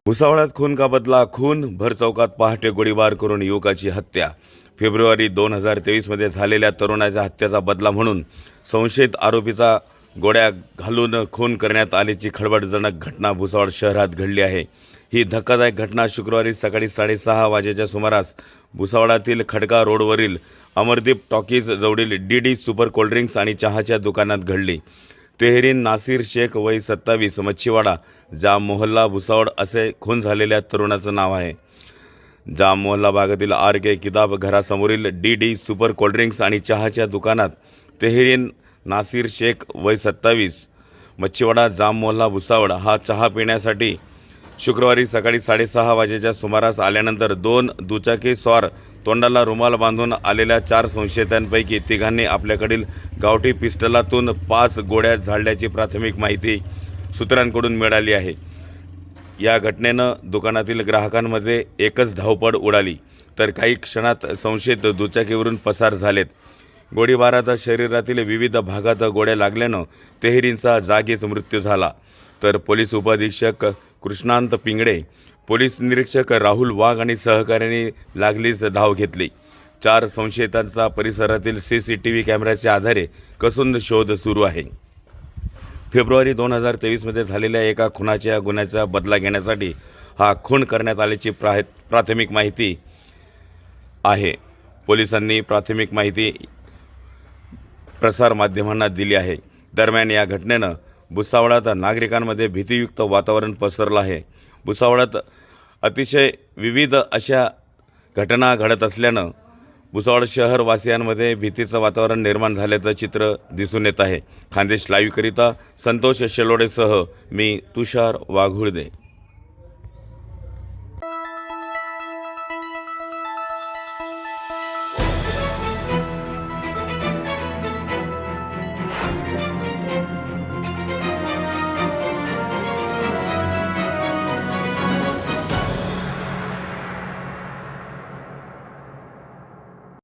भुसावळात खून का बदला, खून भर चौकात पहाटे गोळीबार करून युवकाची हत्या। फेब्रुवारी 2023 मध्ये झालेल्या तरुणाच्या हत्येचा बदला म्हणून संशयित आरोपीचा गोळ्या घालून खून करण्यात आल्याची खळबळजनक घटना भुसावळ शहरात घडली आहे। ही धक्कादायक घटना शुक्रवारी सकाळी 6:30 वाजेच्या सुमारास भुसावळातील खडका रोडवरील अमरदीप टॉकीज जवळील डी सुपर कोल्ड्रिंक्स आणि चहाच्या दुकानात घडली। तेहरीन नासिर शेख वय 27 मच्छीवाडा जाम मोहल्ला भुसावळ असे खून झालेल्या तरुणाचं नाव आहे। जाम मोहल्ला भागातील RK किताब घरासमोरील डी सुपर कोल्ड्रिंक्स आणि चहाच्या दुकानात तेहरीन नासिर शेख वय 27 मच्छीवाडा जाम मोहल्ला भुसावळ हा चहा पिण्यासाठी शुक्रवारी सकाळी 6:30 वाजेच्या सुमारास आल्यानंतर दोन दुचाकी स्वार तोंडाला रुमाल बांधून आलेल्या 4 संशयितांपैकी तिघांनी आपल्याकडील गावठी पिस्टलातून 5 गोळ्या झाडल्याची प्राथमिक माहिती सूत्रांकडून मिळाली आहे। या घटनेनं दुकानातील ग्राहकांमध्ये एकच धावपळ उडाली, तर काही क्षणात संशयित दुचाकीवरून पसार झालेत। गोळीबारात शरीरातील विविध भागात गोळ्या लागल्यानं तेहरीनचा जागीच मृत्यू झाला, तर पोलीस उपअधीक्षक कृष्णांत पिंगळे, पोलीस निरीक्षक राहुल वाघ आणि सहकाऱ्यांनी लागलीच धाव घेतली। 4 संशयितांचा परिसरातील CCTV कॅमेऱ्याच्या आधारे कसून शोध सुरू आहे। फेब्रुवारी 2023 मध्ये झालेल्या एका खुनाच्या गुन्ह्याचा बदला घेण्यासाठी हा खून करण्यात आल्याची प्राथमिक माहिती आहे। पोलिसांनी प्राथमिक माहिती प्रसार माध्यमांना दिली आहे। दरम्यान या घटनेनं भुसावळात नागरिकांमध्ये भीतीयुक्त वातावरण पसरलं आहे। भुसावळात अतिशय विविध अशा घटना घडत असल्यानं भुसावळ शहरवासियांमध्ये भीतीचं वातावरण निर्माण झाल्याचं चित्र दिसून येत आहे। खानदेश लाईव्हकरिता संतोष शेलोडेसह मी तुषार वाघुळदे।